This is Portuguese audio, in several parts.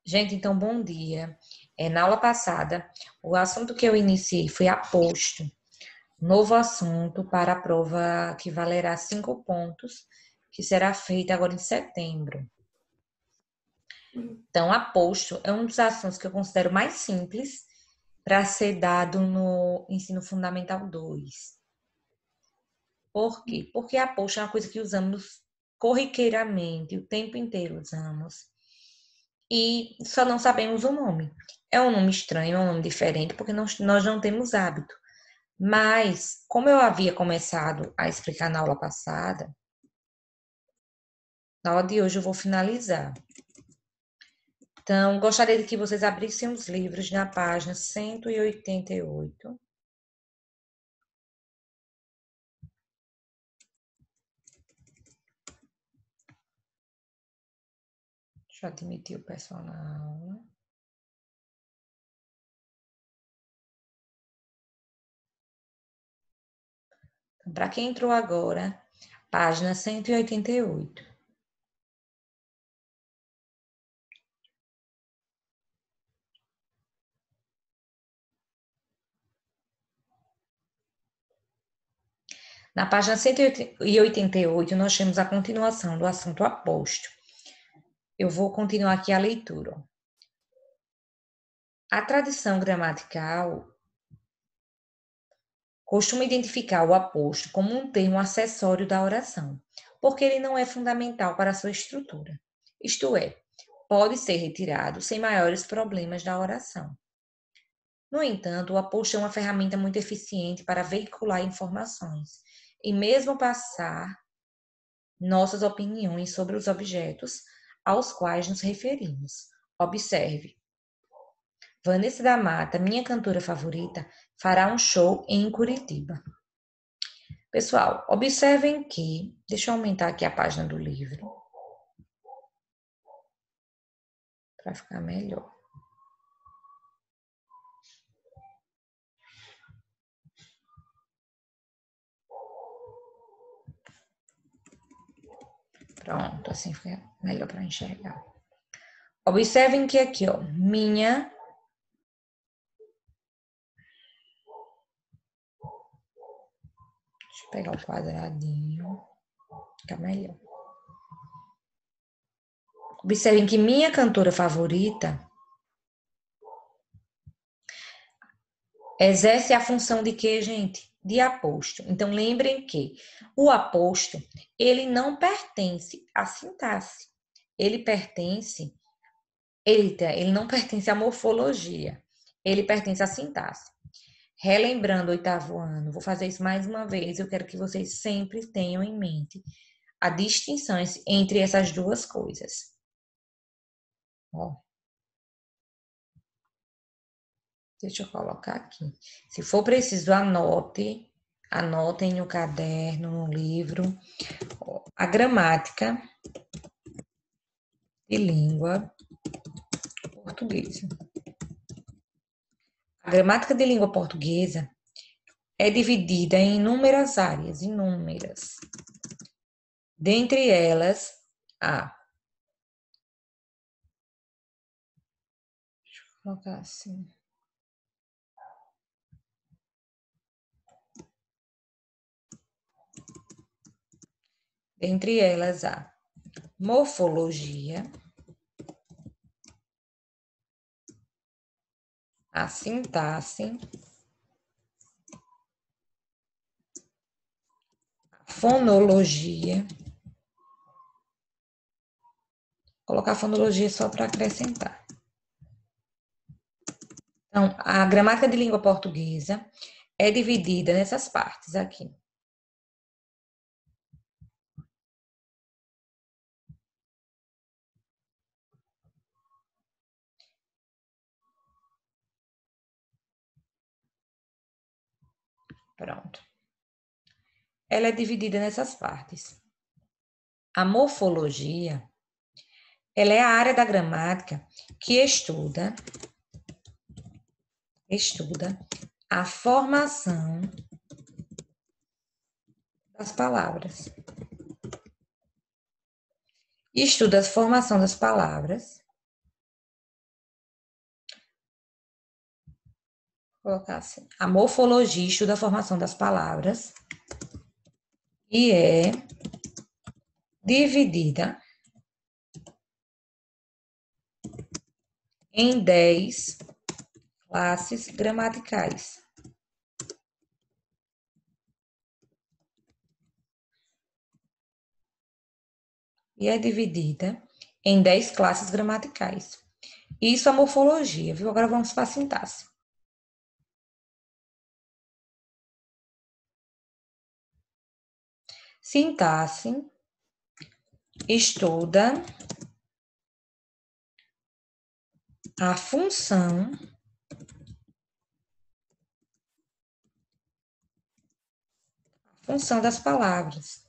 Gente, então, bom dia. Na aula passada, o assunto que eu iniciei foi aposto, novo assunto para a prova que valerá 5 pontos, que será feita agora em setembro. Então, aposto é um dos assuntos que eu considero mais simples para ser dado no ensino fundamental 2. Por quê? Porque aposto é uma coisa que usamos corriqueiramente, o tempo inteiro usamos. E só não sabemos o nome. É um nome estranho, é um nome diferente, porque nós não temos hábito. Mas, como eu havia começado a explicar na aula passada, na aula de hoje eu vou finalizar. Então, gostaria de que vocês abrissem os livros na página 188. Deixa eu admitir o pessoal na aula. Então, para quem entrou agora, página 188. Na página 188, nós temos a continuação do assunto aposto. Eu vou continuar aqui a leitura. A tradição gramatical costuma identificar o aposto como um termo acessório da oração, porque ele não é fundamental para a sua estrutura. Isto é, pode ser retirado sem maiores problemas da oração. No entanto, o aposto é uma ferramenta muito eficiente para veicular informações e mesmo passar nossas opiniões sobre os objetos aos quais nos referimos. Observe. Vanessa da Mata, minha cantora favorita, fará um show em Curitiba. Pessoal, observem que, deixa eu aumentar aqui a página do livro para ficar melhor. Pronto, assim fica melhor para enxergar. Observem que aqui, ó, minha. Deixa eu pegar o quadradinho, fica melhor. Observem que minha cantora favorita exerce a função de quê, gente? De aposto. Então, lembrem que o aposto, ele não pertence à sintaxe. Ele não pertence à morfologia. Ele pertence à sintaxe. Relembrando o oitavo ano, vou fazer isso mais uma vez. Eu quero que vocês sempre tenham em mente a distinção entre essas duas coisas. Ó. Deixa eu colocar aqui. Se for preciso, anotem no caderno, no livro. A gramática de língua portuguesa. A gramática de língua portuguesa é dividida em inúmeras áreas, inúmeras. Dentre elas, deixa eu colocar assim. Dentre elas, a morfologia, a sintaxe, a fonologia. Vou colocar a fonologia só para acrescentar. Então, a gramática de língua portuguesa é dividida nessas partes aqui. Pronto. Ela é dividida nessas partes. A morfologia, ela é a área da gramática que estuda a formação das palavras. Estuda a formação das palavras colocar assim. A morfologia estuda a formação das palavras e é dividida em 10 classes gramaticais. E é dividida em 10 classes gramaticais. Isso é morfologia, viu? Agora vamos para a sintaxe. Sintaxe estuda a função das palavras.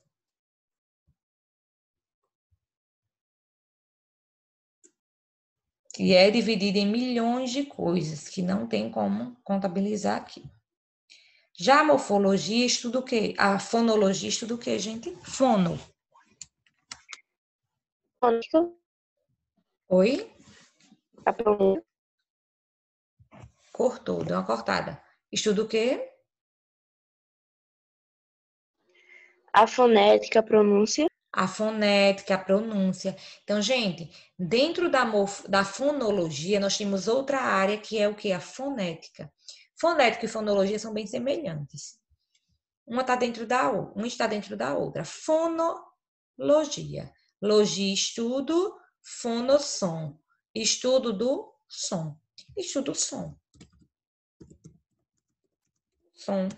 E é dividida em milhões de coisas que não tem como contabilizar aqui. Já a morfologia estuda o quê? A fonologia estuda o quê, gente? Fono. Fônica. Oi? A pronúncia. Cortou, deu uma cortada. Estuda o quê? A fonética, a pronúncia. A fonética, a pronúncia. Então, gente, dentro da fonologia, nós temos outra área que é o que? A fonética. Fonética e fonologia são bem semelhantes. Uma está dentro da outra. Fonologia. Logia, estudo, fonossom. Estudo do som. Estudo o som. Som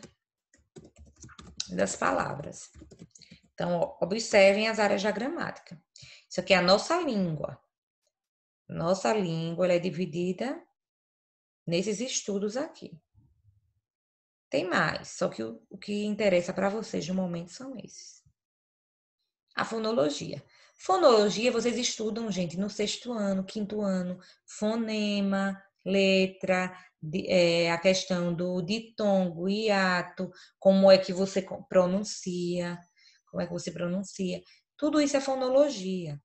das palavras. Então, observem as áreas da gramática. Isso aqui é a nossa língua. Nossa língua ela é dividida nesses estudos aqui. Tem mais, só que o que interessa para vocês no momento são esses. A fonologia. Fonologia vocês estudam, gente, no 6º ano, 5º ano, fonema, letra, a questão do ditongo, hiato, como é que você pronuncia, Tudo isso é fonologia.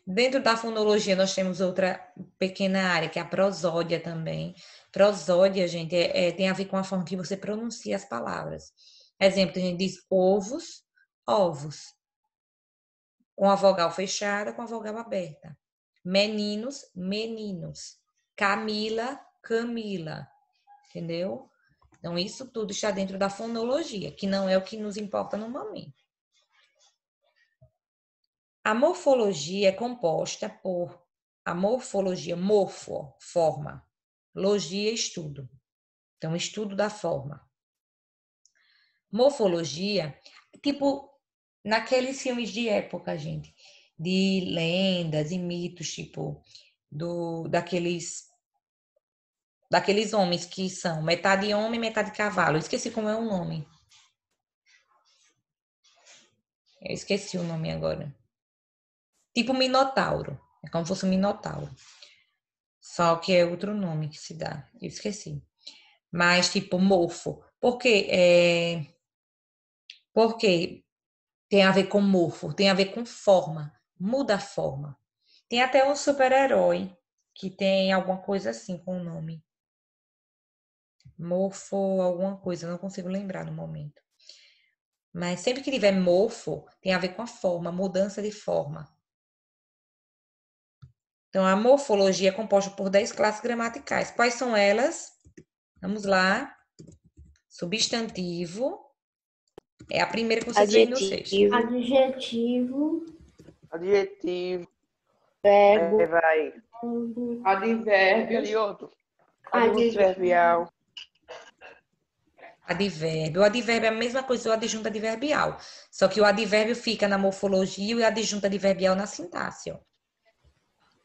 Dentro da fonologia, nós temos outra pequena área, que é a prosódia também. Prosódia, gente, tem a ver com a forma que você pronuncia as palavras. Exemplo, a gente diz ovos, ovos. Com a vogal fechada, com a vogal aberta. Meninos, meninos. Camila, Camila. Entendeu? Então, isso tudo está dentro da fonologia, que não é o que nos importa no momento. A morfologia é composta por a morfologia, morfo, forma, logia, estudo. Então, estudo da forma. Morfologia, tipo, naqueles filmes de época, gente, de lendas e mitos, tipo, daqueles homens que são metade homem, metade cavalo. Eu esqueci como é o nome. Eu esqueci o nome agora. Tipo Minotauro. É como se fosse um Minotauro. Só que é outro nome que se dá. Eu esqueci. Mas, tipo, morfo. Por quê? Porque tem a ver com morfo, tem a ver com forma. Muda a forma. Tem até um super-herói que tem alguma coisa assim com o nome. Morfo, alguma coisa, não consigo lembrar no momento. Mas sempre que tiver morfo, tem a ver com a forma, mudança de forma. Então, a morfologia é composta por 10 classes gramaticais. Quais são elas? Vamos lá. Substantivo. É a primeira que vocês veem no 6. Adjetivo. Adjetivo. Verbo. Vai. Advérbio. Adverbial. Advérbio. O advérbio é a mesma coisa do adjunto adverbial. Só que o advérbio fica na morfologia e o adjunto adverbial na sintaxe. Ó.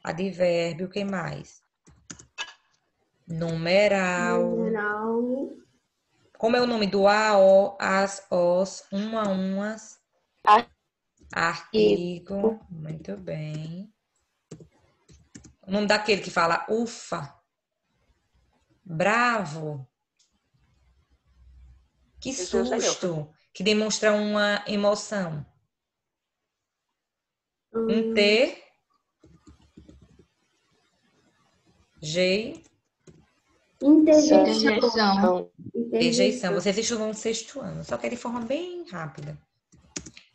Advérbio, o que mais? Numeral. Como é o nome do a, o, as, os, uma, umas? Artigo. Muito bem. O nome daquele que fala ufa. Bravo. Que susto. Que demonstra uma emoção. Um ter. Interjeição. Interjeição. Vocês estudam no 6º ano, só que é de forma bem rápida.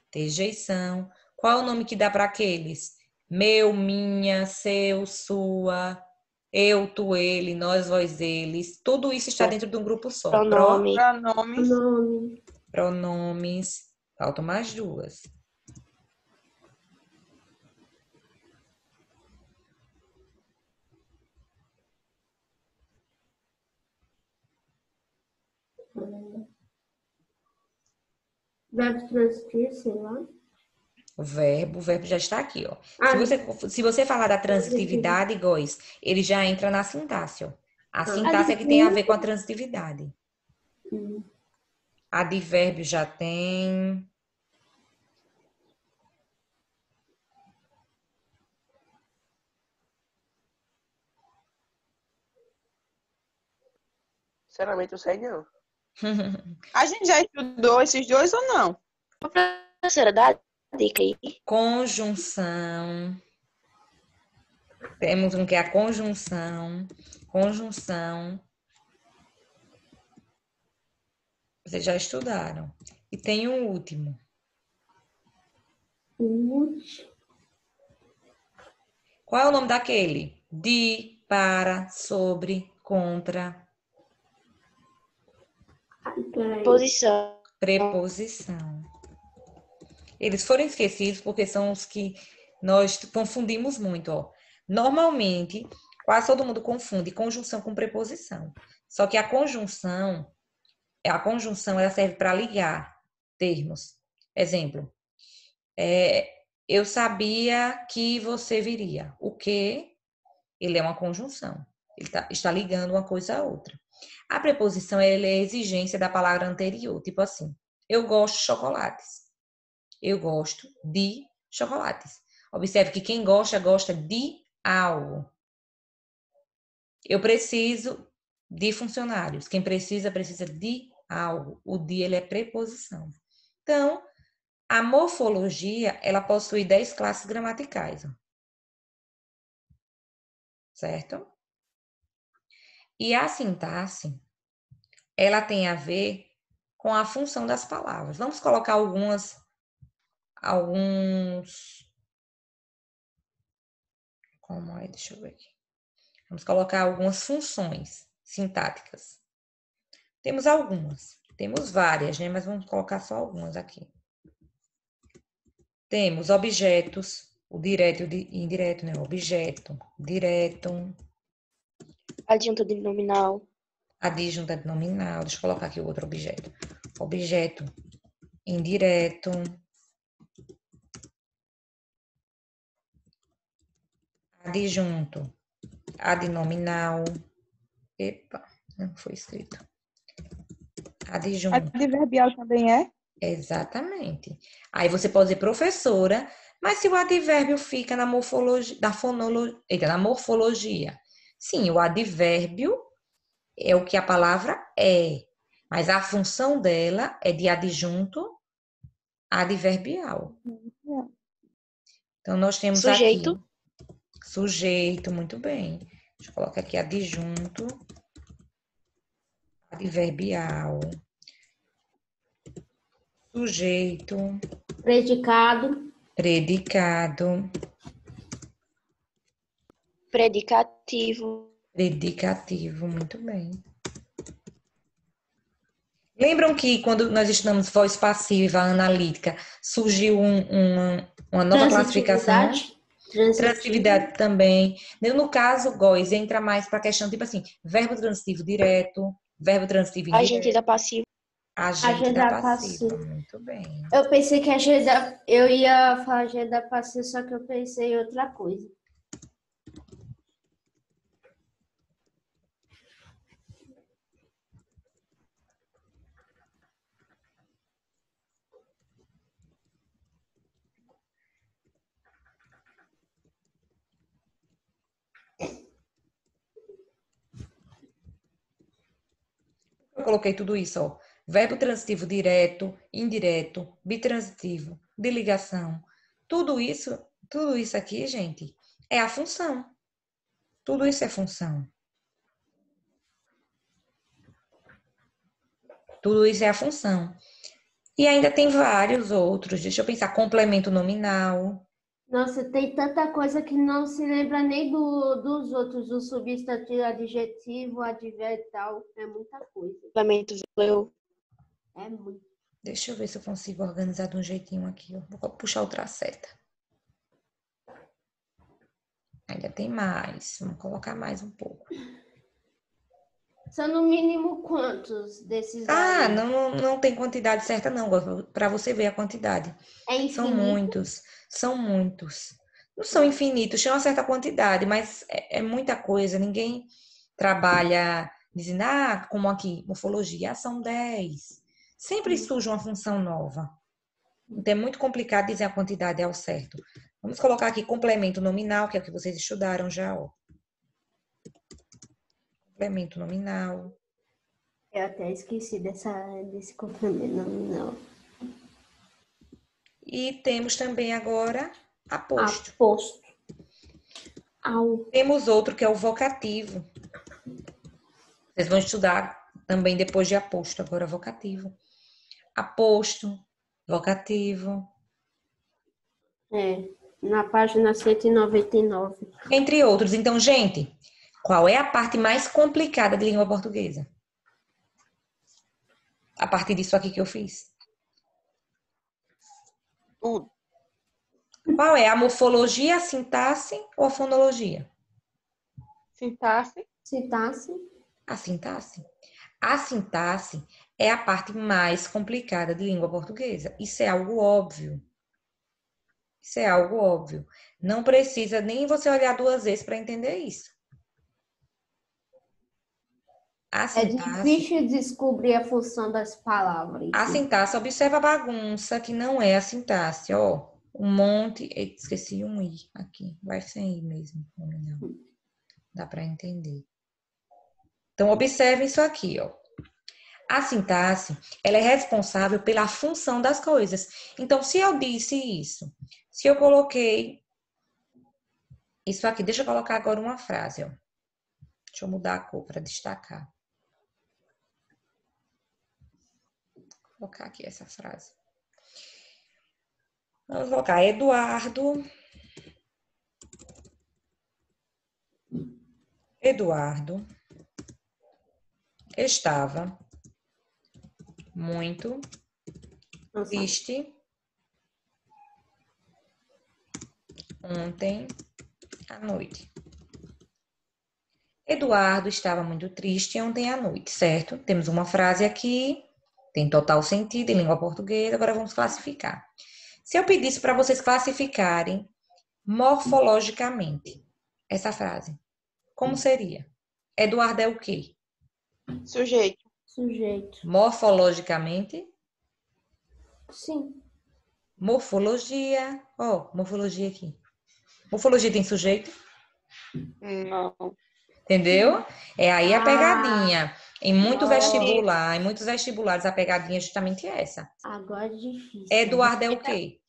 Interjeição. Qual é o nome que dá para aqueles? Meu, minha, seu, sua, eu, tu, ele, nós, vós, eles. Tudo isso está dentro de um grupo só. Pronome. Pronomes. Nome. Pronomes. Faltam mais 2. Verbo transitivo, sei lá. O verbo já está aqui, ó. Ah, Se você falar da transitividade, Góis, ele já entra na sintaxe, ó. A sintaxe é que tem a ver com a transitividade. Advérbio já tem. Sinceramente, eu sei não. A gente já estudou esses dois ou não? Professora, dá dica aí. Conjunção. Temos um que é a conjunção. Conjunção. Vocês já estudaram. E tem um último. Qual é o nome daquele? De, para, sobre, contra. Posição. Preposição. Eles foram esquecidos porque são os que nós confundimos muito, ó. Normalmente, quase todo mundo confunde conjunção com preposição. Só que a conjunção ela serve para ligar termos. Exemplo, eu sabia que você viria. O que? Ele é uma conjunção. Ele está ligando uma coisa a outra. A preposição ela é a exigência da palavra anterior. Tipo assim, eu gosto de chocolates. Eu gosto de chocolates. Observe que quem gosta, gosta de algo. Eu preciso de funcionários. Quem precisa, precisa de algo. O de, ele é preposição. Então, a morfologia, ela possui 10 classes gramaticais. Ó. Certo? E a sintaxe, ela tem a ver com a função das palavras. Vamos colocar alguns... Como é? Deixa eu ver aqui. Vamos colocar algumas funções sintáticas. Temos algumas. Temos várias, né? Mas vamos colocar só algumas aqui. Temos objetos, o direto e indireto, né? Objeto, direto. Adjunta de nominal. Adjunta de nominal. Deixa eu colocar aqui o outro objeto. Objeto indireto. Adjunto. Adnominal. Epa, não foi escrito. Adjunto. Adverbial também é? Exatamente. Aí você pode dizer professora, mas se o advérbio fica na morfologia, na morfologia. Sim, o advérbio é o que a palavra é, mas a função dela é de adjunto adverbial. Então, nós temos Sujeito. aqui sujeito, muito bem. Deixa eu colocar aqui adjunto adverbial. Sujeito. Predicado. Predicado. Predicativo. Predicativo, muito bem. Lembram que quando nós estudamos voz passiva analítica, surgiu uma nova classificação? Transitividade também. No caso, Góis, entra mais para a questão, tipo assim, verbo transitivo direto, verbo transitivo indireto. Agente da passiva. Agente da passiva, muito bem. Eu pensei que eu ia falar agente da passiva, só que eu pensei em outra coisa. Eu coloquei tudo isso, ó. Verbo transitivo direto, indireto, bitransitivo, de ligação. Tudo isso aqui, gente, é a função. Tudo isso é função. Tudo isso é a função. E ainda tem vários outros. Deixa eu pensar. Complemento nominal. Nossa, tem tanta coisa que não se lembra nem dos outros, do substantivo, adjetivo, advérbio e tal. É muita coisa. Complemento valeu. É muito. Deixa eu ver se eu consigo organizar de um jeitinho aqui. Ó. Vou puxar outra seta. Ainda tem mais. Vamos colocar mais um pouco. São no mínimo quantos desses Ah, aí? não tem quantidade certa, não. Para você ver a quantidade. É São infinito? muitos. São muitos. Não são infinitos, tem uma certa quantidade, mas é muita coisa. Ninguém trabalha dizendo, como aqui, morfologia, são 10. Sempre surge uma função nova. Então, é muito complicado dizer a quantidade ao certo. Vamos colocar aqui complemento nominal, que é o que vocês estudaram já, ó. Complemento nominal. Eu até esqueci desse complemento nominal. E temos também agora aposto. Aposto. Ao. Temos outro que é o vocativo. Vocês vão estudar também depois de aposto, agora vocativo. Aposto, vocativo. Na página 199. Entre outros. Então, gente, qual é a parte mais complicada de língua portuguesa? A partir disso aqui que eu fiz. Tudo. Qual é? A morfologia, a sintaxe ou a fonologia? Sintaxe. Sintaxe. A sintaxe. A sintaxe é a parte mais complicada de língua portuguesa. Isso é algo óbvio. Isso é algo óbvio. Não precisa nem você olhar duas vezes para entender isso. A É sintaxe, difícil descobrir a função das palavras. a sintaxe, observa a bagunça que não é a sintaxe, ó. Um monte, esqueci um i aqui, vai sem i mesmo, não. Dá para entender. Então observe isso aqui, ó. A sintaxe, ela é responsável pela função das coisas. Então, se eu disse isso, se eu coloquei isso aqui, deixa eu colocar agora uma frase, ó. Deixa eu mudar a cor para destacar. Vou colocar aqui essa frase. Vamos colocar Eduardo estava muito triste ontem à noite. Eduardo estava muito triste ontem à noite, certo? Temos uma frase aqui, tem total sentido em língua portuguesa, agora vamos classificar. Se eu pedisse para vocês classificarem morfologicamente essa frase, como seria? Eduardo é o quê? Sujeito. Morfologicamente? Sim. Morfologia. Ó, morfologia aqui. Morfologia tem sujeito? Não. Entendeu? É aí a pegadinha. Em muitos vestibulares, a pegadinha é justamente essa. Agora é difícil. Eduardo é o quê?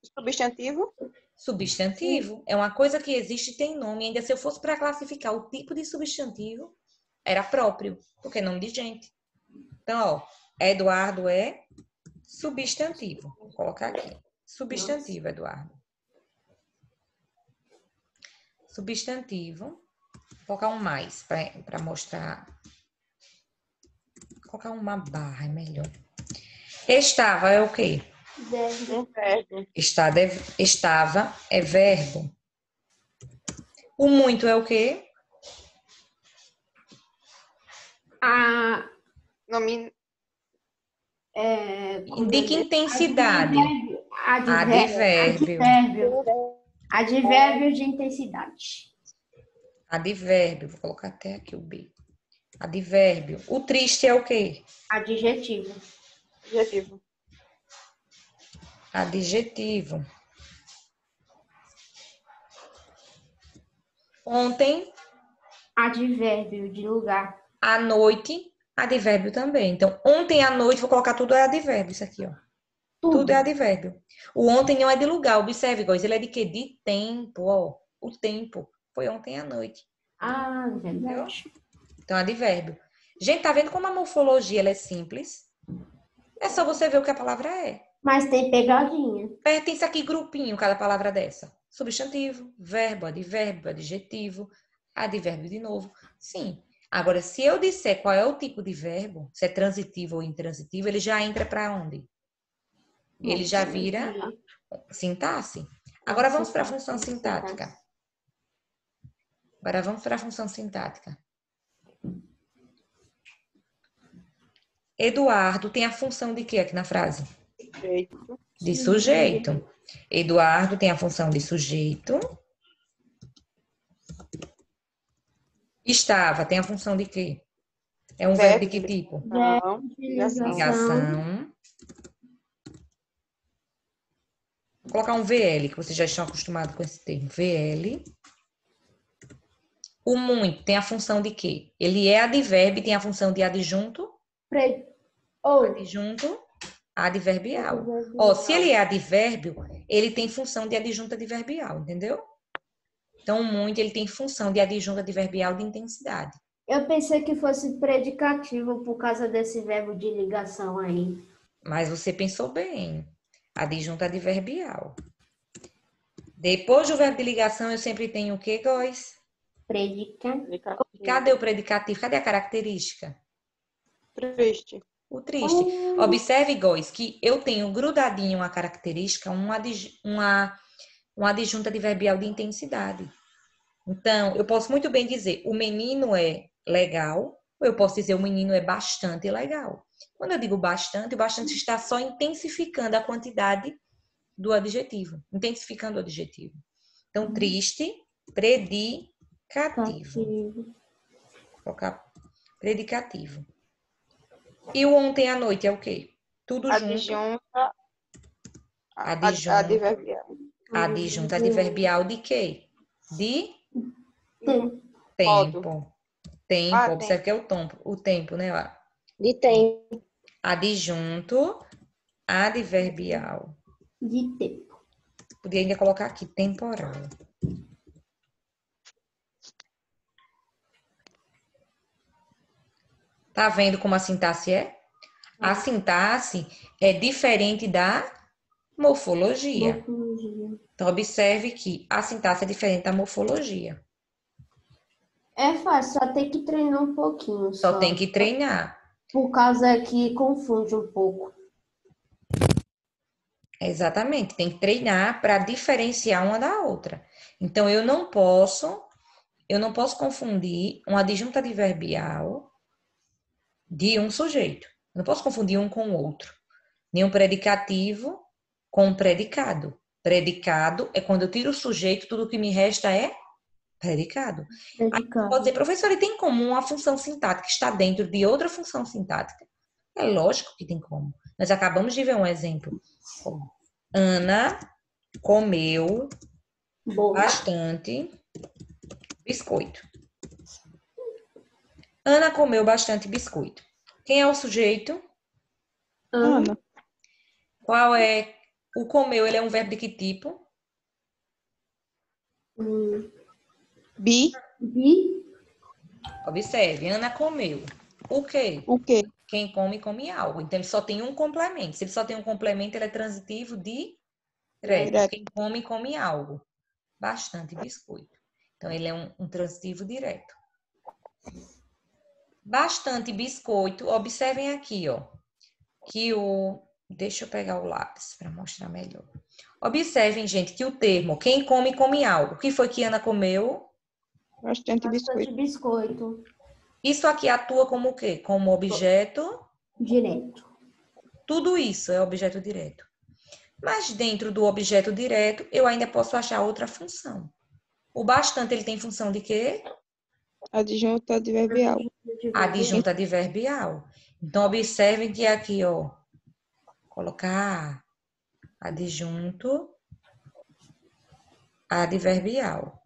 Substantivo. Substantivo. É uma coisa que existe e tem nome. Ainda se eu fosse para classificar o tipo de substantivo, era próprio, porque é nome de gente. Então, ó, Eduardo é substantivo. Vou colocar aqui. Substantivo, Eduardo. Substantivo. Vou colocar um mais para mostrar. Vou colocar uma barra, é melhor. Estava é o quê? Um verbo. Estava é verbo. O muito é o quê? Indica intensidade. Advérbio. Advérbio de intensidade. Advérbio. Vou colocar até aqui o B. Advérbio. O triste é o quê? Adjetivo. Adjetivo. Adjetivo. Ontem. Advérbio de lugar. À noite. Advérbio também. Então, ontem à noite, vou colocar tudo é advérbio, isso aqui, ó. Tudo é advérbio. O ontem não é de lugar, observe, Góis, ele é de quê? De tempo, ó. O tempo foi ontem à noite. Ah, verdade. Então, advérbio. Gente, tá vendo como a morfologia ela é simples? É só você ver o que a palavra é. Mas tem pegadinha. Pertence aqui grupinho cada palavra dessa. Substantivo, verbo, adjetivo, advérbio de novo. Sim. Agora, se eu disser qual é o tipo de verbo, se é transitivo ou intransitivo, ele já entra para onde? Ele já vira sintaxe. Agora vamos para a função sintática. Agora vamos para a função sintática. Eduardo tem a função de quê aqui na frase? Sujeito. De sujeito. Eduardo tem a função de sujeito. Estava tem a função de quê? É um verbo de que tipo? Não. Ligação. Vou colocar um VL, que vocês já estão acostumados com esse termo. VL. O muito tem a função de quê? Ele é advérbio e tem a função de adjunto. Adjunto adverbial. Ó, se ele é advérbio, ele tem função de adjunto adverbial, entendeu? Então, o muito, ele tem função de adjunto adverbial de intensidade. Eu pensei que fosse predicativo por causa desse verbo de ligação aí. Mas você pensou bem. Adjunto adverbial. Depois do verbo de ligação, eu sempre tenho o quê, Góis? Predicativo. Cadê o predicativo? Cadê a característica? Triste. O triste. Observe, Góis, que eu tenho grudadinho uma característica, um adjunto adverbial de intensidade. Então, eu posso muito bem dizer, o menino é legal, ou eu posso dizer, o menino é bastante legal. Quando eu digo bastante, o bastante está só intensificando a quantidade do adjetivo. Intensificando o adjetivo. Então, triste, predicativo. Vou colocar predicativo. E o ontem à noite é o quê? Tudo junto. Adverbial. Adjunto adverbial de quê? De Tempo. tempo. Tempo, observe tempo. que é o tempo, né? De tempo. Adjunto adverbial. De tempo. Podia ainda colocar aqui, temporal. Tá vendo como a sintaxe é? A sintaxe é diferente da morfologia. Então, observe que a sintaxe é diferente da morfologia. É fácil, só tem que treinar um pouquinho. Só tem que treinar. Por causa que confunde um pouco. Exatamente, tem que treinar para diferenciar uma da outra. Então, eu não posso confundir um adjunto adverbial de um sujeito. Eu não posso confundir um com o outro. Nem um predicativo com um predicado. Predicado é quando eu tiro o sujeito, tudo que me resta é predicado. Aí, pode dizer, professor, ele tem em comum a função sintática que está dentro de outra função sintática? É lógico que tem como. Nós acabamos de ver um exemplo. Ana comeu bastante biscoito. Ana comeu bastante biscoito. Quem é o sujeito? Ana. Qual é? O comeu, ele é um verbo de que tipo? Bi. Observe, Ana comeu. O quê? O quê? Quem come, come algo. Então, ele só tem um complemento. Se ele só tem um complemento, ele é transitivo direto. Quem come, come algo. Bastante biscoito. Então, ele é um transitivo direto. Bastante biscoito. Observem aqui, ó. Que o... Deixa eu pegar o lápis para mostrar melhor. Observem, gente, que o termo quem come, come algo. O que foi que Ana comeu? Bastante biscoito. Isso aqui atua como o quê? Como objeto Direto. Tudo isso é objeto direto. Mas dentro do objeto direto, eu ainda posso achar outra função. O bastante, ele tem função de quê? Adjunto adverbial. Adjunto adverbial. Então, observem que aqui, ó, colocar adjunto adverbial.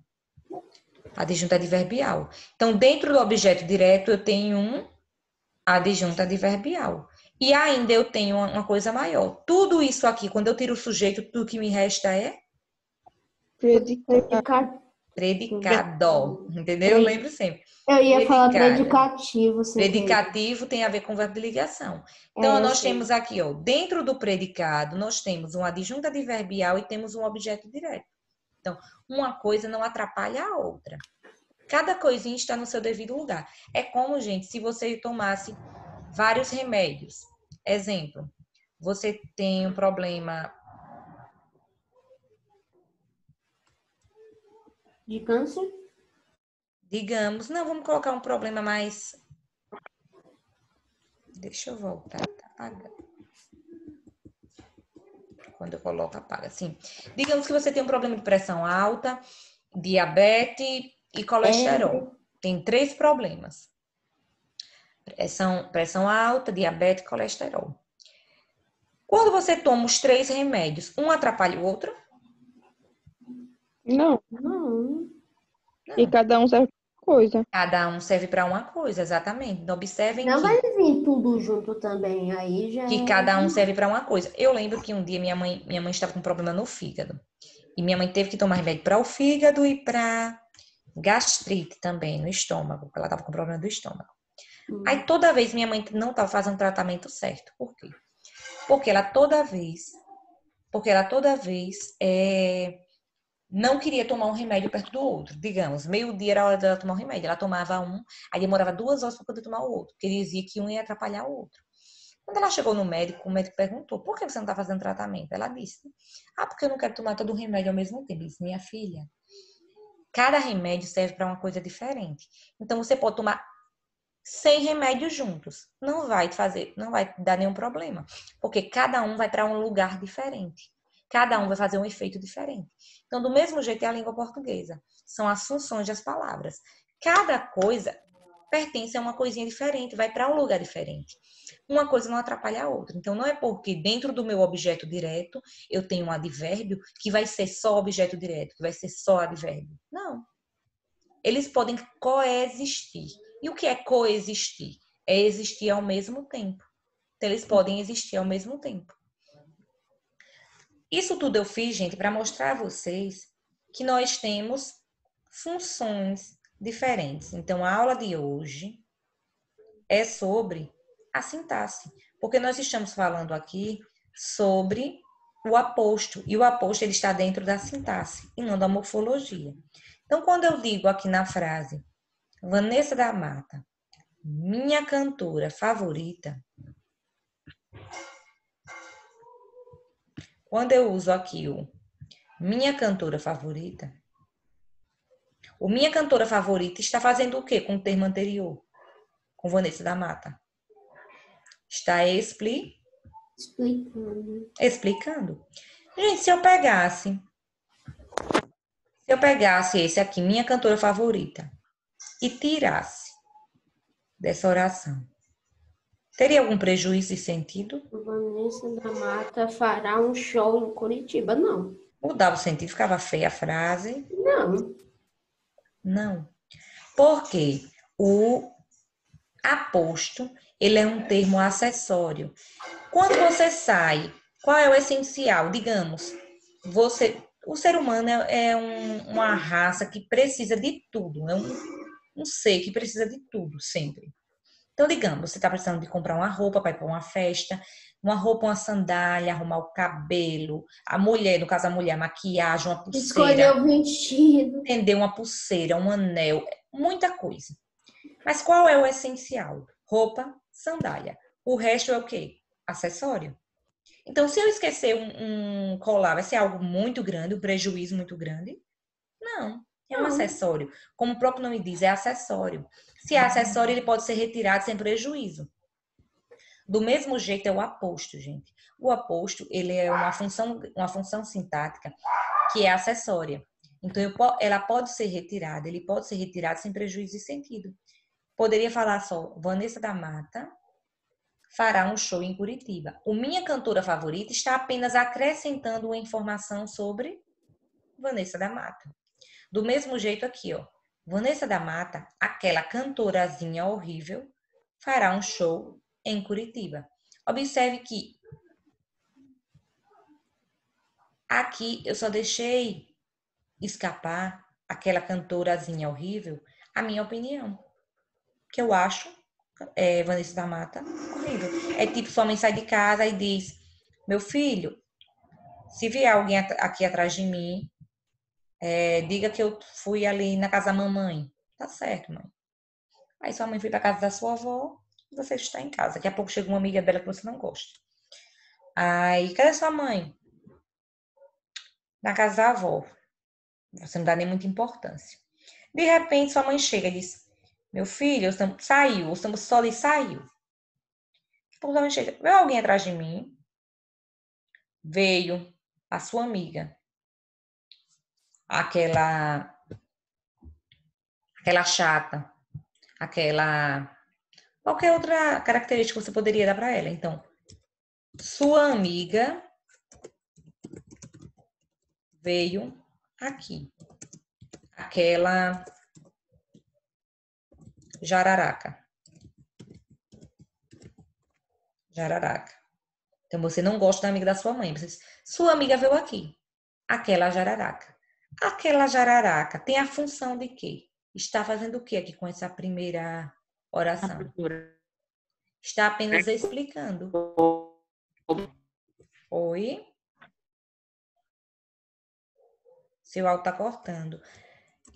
Adjunto adverbial. Então, dentro do objeto direto, eu tenho um adjunto adverbial. E ainda eu tenho uma coisa maior. Tudo isso aqui, quando eu tiro o sujeito, tudo que me resta é? Predicado, entendeu? Eu lembro sempre. Eu ia falar Predicado. predicativo, sem querer. Predicativo tem a ver com verbo de ligação. É, Então, eu nós sei. temos aqui, ó, dentro do predicado, nós temos um adjunto adverbial e temos um objeto direto. Então, uma coisa não atrapalha a outra. Cada coisinha está no seu devido lugar. É como, gente, se você tomasse vários remédios. Exemplo, você tem um problema De câncer? digamos, não, vamos colocar um problema mais. Deixa eu voltar, tá apagando. Quando eu coloco, apaga. Sim. Digamos que você tem um problema de pressão alta, diabetes e colesterol. Tem 3 problemas: pressão alta, diabetes e colesterol. Quando você toma os 3 remédios, um atrapalha o outro? Não. Não. E cada um serve pra uma coisa. Cada um serve para uma coisa, exatamente. Então, observem Não que vai vir tudo junto também, aí já que é... cada um serve para uma coisa. Eu lembro que um dia minha mãe estava com um problema no fígado. E minha mãe teve que tomar remédio para o fígado e para gastrite também, no estômago, porque ela estava com problema do estômago. Aí toda vez minha mãe não estava fazendo o tratamento certo. Por quê? Porque ela toda vez não queria tomar um remédio perto do outro. Digamos, meio-dia era a hora dela tomar um remédio. Ela tomava um, aí demorava 2 horas para poder tomar o outro, porque ele dizia que um ia atrapalhar o outro. Quando ela chegou no médico, o médico perguntou: por que você não está fazendo tratamento? Ela disse: porque eu não quero tomar todo o remédio ao mesmo tempo. Ele disse: minha filha, cada remédio serve para uma coisa diferente. Então você pode tomar 100 remédios juntos. Não vai dar nenhum problema, porque cada um vai para um lugar diferente. Cada um vai fazer um efeito diferente. Então, do mesmo jeito é a língua portuguesa. São as funções das palavras. Cada coisa pertence a uma coisinha diferente, vai para um lugar diferente. Uma coisa não atrapalha a outra. Então, não é porque dentro do meu objeto direto eu tenho um advérbio que vai ser só objeto direto, que vai ser só advérbio. Não. Eles podem coexistir. E o que é coexistir? É existir ao mesmo tempo. Então, eles podem existir ao mesmo tempo. Isso tudo eu fiz, gente, para mostrar a vocês que nós temos funções diferentes. Então, a aula de hoje é sobre a sintaxe, porque nós estamos falando aqui sobre o aposto, e o aposto ele está dentro da sintaxe e não da morfologia. Então, quando eu digo aqui na frase, Vanessa da Mata, minha cantora favorita, quando eu uso aqui o minha cantora favorita, o minha cantora favorita está fazendo o quê com o termo anterior? Com Vanessa da Mata? Está explicando. Gente, se eu pegasse esse aqui, minha cantora favorita, e tirasse dessa oração, teria algum prejuízo de sentido? Vanessa da Mata fará um show em Curitiba. Não. Mudava o sentido, ficava feia a frase. Não. Não. Porque o aposto, ele é um termo acessório. Quando você sai, qual é o essencial? Digamos, o ser humano é uma raça que precisa de tudo, é um ser que precisa de tudo, sempre. Então, digamos, você está precisando de comprar uma roupa para ir para uma festa, uma roupa, uma sandália, arrumar o cabelo, a mulher, no caso a mulher, maquiagem, uma pulseira. Escolher o vestido. Entender uma pulseira, um anel, muita coisa. Mas qual é o essencial? Roupa, sandália. O resto é o quê? Acessório. Então, se eu esquecer um colar, vai ser algo muito grande, um prejuízo muito grande? Não, é um acessório. Como o próprio nome diz, é acessório. Se é acessório, ele pode ser retirado sem prejuízo. Do mesmo jeito é o aposto, gente. O aposto, ele é uma função sintática que é acessória. Então, ela pode ser retirada, ele pode ser retirado sem prejuízo de sentido. Poderia falar só, Vanessa da Mata fará um show em Curitiba. O minha cantora favorita está apenas acrescentando uma informação sobre Vanessa da Mata. Do mesmo jeito aqui, ó. Vanessa da Mata, aquela cantorazinha horrível, fará um show em Curitiba. Observe que aqui eu só deixei escapar aquela cantorazinha horrível, a minha opinião. Que eu acho, Vanessa da Mata, horrível. É tipo, sua mãe sai de casa e diz, meu filho, se vier alguém aqui atrás de mim, diga que eu fui ali na casa da mamãe. Tá certo, mãe. Aí sua mãe foi pra casa da sua avó, e você está em casa. Daqui a pouco chega uma amiga dela que você não gosta. Aí, cadê sua mãe? Na casa da avó. Você não dá nem muita importância. De repente, sua mãe chega e diz, meu filho, saiu, o só ali saiu. Sua mãe chega, veio alguém atrás de mim? Veio a sua amiga. Aquela chata. Qualquer outra característica que você poderia dar para ela. Então, sua amiga veio aqui. Aquela jararaca. Então, você não gosta da amiga da sua mãe. Sua amiga veio aqui. Aquela jararaca. Aquela jararaca tem a função de quê? Está fazendo o que aqui com essa primeira oração? Está apenas explicando. Oi? Seu áudio está cortando.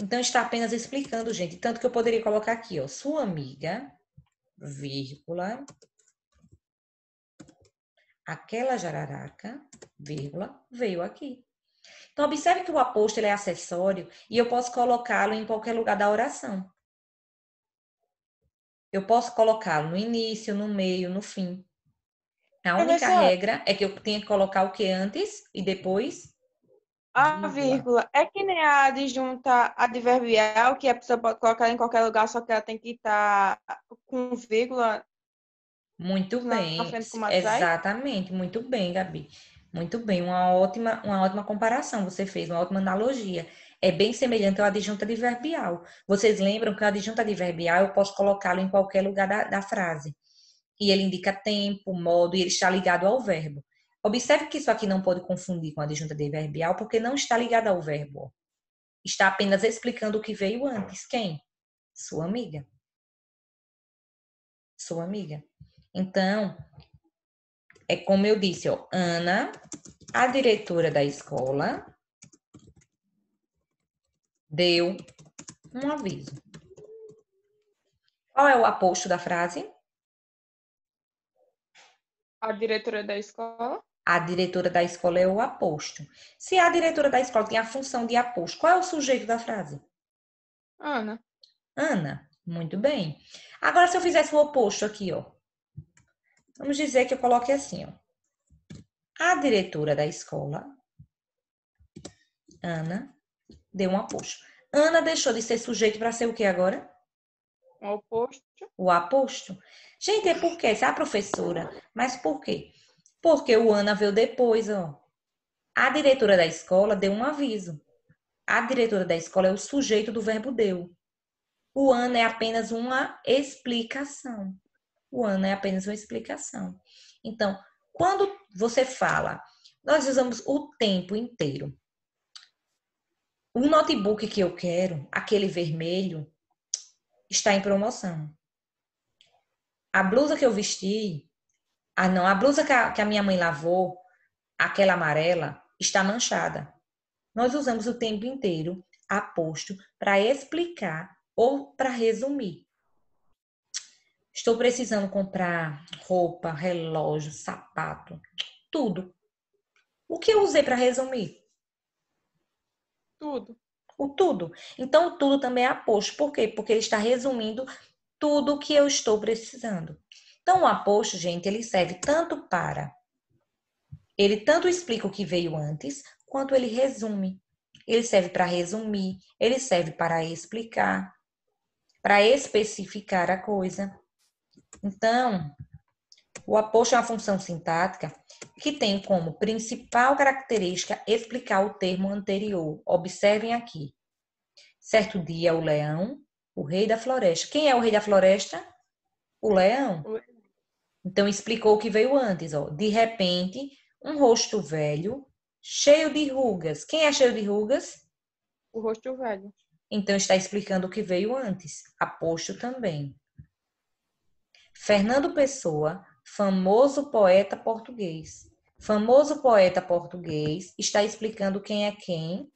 Então, está apenas explicando, gente. Tanto que eu poderia colocar aqui, ó. Sua amiga, vírgula, aquela jararaca, vírgula, veio aqui. Então, observe que o aposto ele é acessório e eu posso colocá-lo em qualquer lugar da oração. Eu posso colocá-lo no início, no meio, no fim. A única Professora, regra é que eu tenho que colocar o que antes e depois a vírgula é que nem a adjunta adverbial, que a pessoa pode colocar em qualquer lugar, só que ela tem que estar com vírgula Muito na bem, frente, como a sai. exatamente, muito bem, Gabi. Muito bem, uma ótima comparação você fez, uma ótima analogia. É bem semelhante ao adjunto adverbial. Vocês lembram que o adjunto adverbial eu posso colocá-lo em qualquer lugar da frase. E ele indica tempo, modo, e ele está ligado ao verbo. Observe que isso aqui não pode confundir com adjunto adverbial, porque não está ligado ao verbo. Está apenas explicando o que veio antes. Quem? Sua amiga. Sua amiga. Então, é como eu disse, ó, Ana, a diretora da escola, deu um aviso. Qual é o aposto da frase? A diretora da escola. A diretora da escola é o aposto. Se a diretora da escola tem a função de aposto, qual é o sujeito da frase? Ana. Ana. Muito bem. Agora, se eu fizesse o oposto aqui, ó. Vamos dizer que eu coloque assim, ó. A diretora da escola, Ana, deu um aposto. Ana deixou de ser sujeito para ser o que agora? O oposto. O aposto. Gente, é porque essa é a professora. Mas por quê? Porque o Ana veio depois, ó. A diretora da escola deu um aviso. A diretora da escola é o sujeito do verbo deu. O Ana é apenas uma explicação. O Ana é apenas uma explicação. Então, quando você fala, nós usamos o tempo inteiro. O notebook que eu quero, aquele vermelho, está em promoção. A blusa que eu vesti, a blusa que a minha mãe lavou, aquela amarela, está manchada. Nós usamos o tempo inteiro aposto para explicar ou para resumir. Estou precisando comprar roupa, relógio, sapato, tudo. O que eu usei para resumir? Tudo. O tudo. Então, o tudo também é aposto. Por quê? Porque ele está resumindo tudo o que eu estou precisando. Então, o aposto, gente, ele serve tanto para... Ele tanto explica o que veio antes, quanto ele resume. Ele serve para resumir, ele serve para explicar, para especificar a coisa. Então, o aposto é uma função sintática que tem como principal característica explicar o termo anterior. Observem aqui. Certo dia, o leão, o rei da floresta. Quem é o rei da floresta? O leão. Então, explicou o que veio antes. Ó. De repente, um rosto velho, cheio de rugas. Quem é cheio de rugas? O rosto velho. Então, está explicando o que veio antes. Aposto também. Fernando Pessoa, famoso poeta português. Famoso poeta português está explicando quem é quem?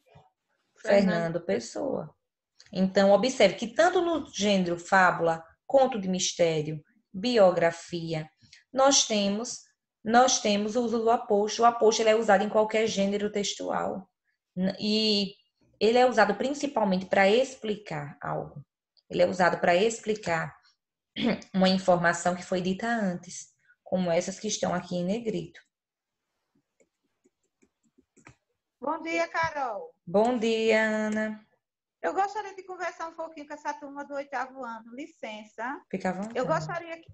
Fernando Pessoa. Então, observe que tanto no gênero fábula, conto de mistério, biografia, nós temos o uso do aposto. O aposto ele é usado em qualquer gênero textual. E ele é usado principalmente para explicar algo. Ele é usado para explicar uma informação que foi dita antes, como essas que estão aqui em negrito. Bom dia, Carol. Bom dia, Ana. Eu gostaria de conversar um pouquinho com essa turma do 8º ano. Licença. Fica à vontade. Eu gostaria que...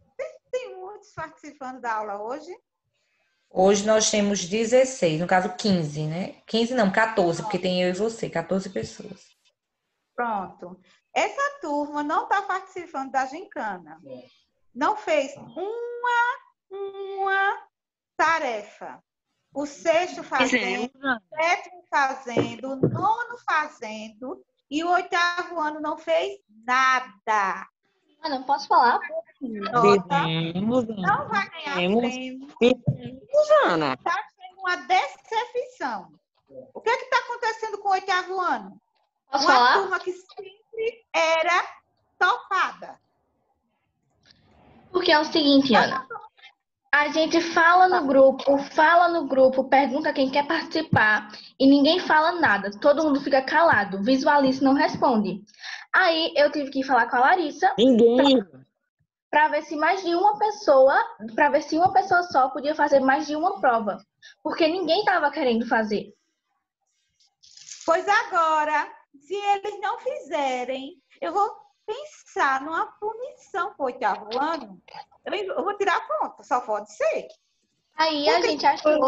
Tem muitos participando da aula hoje? Hoje nós temos 16, no caso 15, né? 15 não, 14, porque tem eu e você, 14 pessoas. Pronto. Essa turma não está participando da gincana. Não fez uma tarefa. O sexto fazendo, o sétimo fazendo, o nono fazendo e o 8º ano não fez nada. Ana, posso falar? Nota, não vai ganhar prêmio. Ana. Está sendo uma decepção. O que está acontecendo com o 8º ano? Posso Uma falar? turma que sempre era topada. Porque é o seguinte, Ana. A gente fala no grupo, pergunta quem quer participar e ninguém fala nada. Todo mundo fica calado, visualiza e não responde. Aí eu tive que falar com a Larissa para ver se mais de uma pessoa, para ver se uma pessoa só podia fazer mais de uma prova, porque ninguém estava querendo fazer. Pois agora, se eles não fizerem, eu vou pensar numa punição para o 8º ano. Eu vou tirar ponto, só pode ser. Aí a gente achou que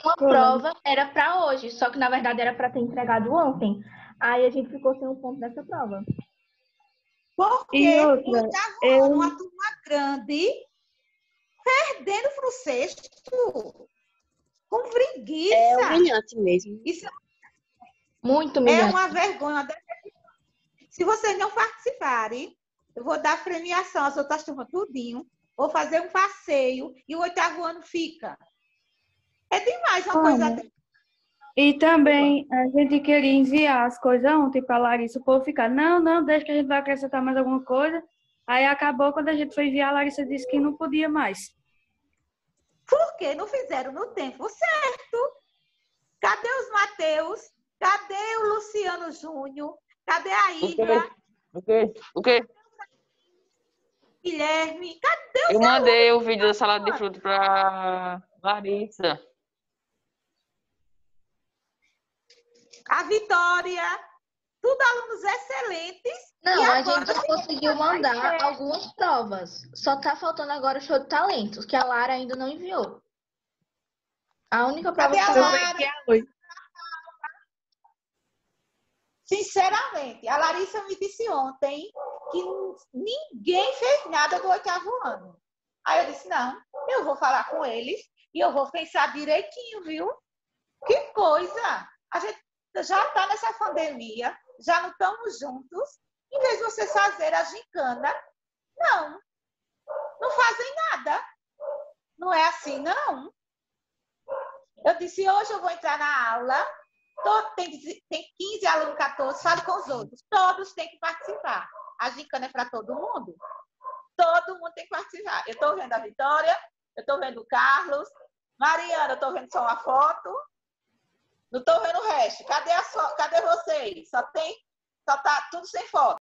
uma prova era para hoje, só que na verdade era para ter entregado ontem. Aí a gente ficou sem um ponto dessa prova. Porque o 8º ano, uma turma grande, perdendo para o sexto, com preguiça. É humilhante mesmo. Isso Muito é humilhante. uma vergonha, uma decepção. Se vocês não participarem, eu vou dar premiação às outras turmas tudinho, vou fazer um passeio e o 8º ano fica. É demais uma coisa dessa. E também a gente queria enviar as coisas ontem para a Larissa, o povo ficar, não, deixa que a gente vai acrescentar mais alguma coisa. Aí acabou, quando a gente foi enviar, a Larissa disse que não podia mais. Por que não fizeram no tempo certo? Cadê os Mateus? Cadê o Luciano Júnior? Cadê a Ibra? O quê? Guilherme? Cadê o Eu mandei o vídeo da salada de fruta para Larissa. A Vitória? Tudo alunos excelentes. Não, E a agora gente conseguiu mandar algumas provas. Só tá faltando agora o show de talentos, que a Lara ainda não enviou. A única prova Cadê a que Lara? Sinceramente, a Larissa me disse ontem que ninguém fez nada do 8º ano. Aí eu disse, não, eu vou falar com eles e eu vou pensar direitinho, viu? Que coisa! A gente já está nessa pandemia, já não estamos juntos. Em vez de vocês fazerem a gincana, não fazem nada. Não é assim, não. Eu disse, hoje eu vou entrar na aula, tem 15 alunos, 14, fale com os outros. Todos têm que participar. A gincana é para todo mundo. Todo mundo tem que participar. Eu estou vendo a Vitória, eu estou vendo o Carlos, Mariana, eu estou vendo só uma foto. Não estou vendo o resto. Cadê vocês? Só tá tudo sem foto.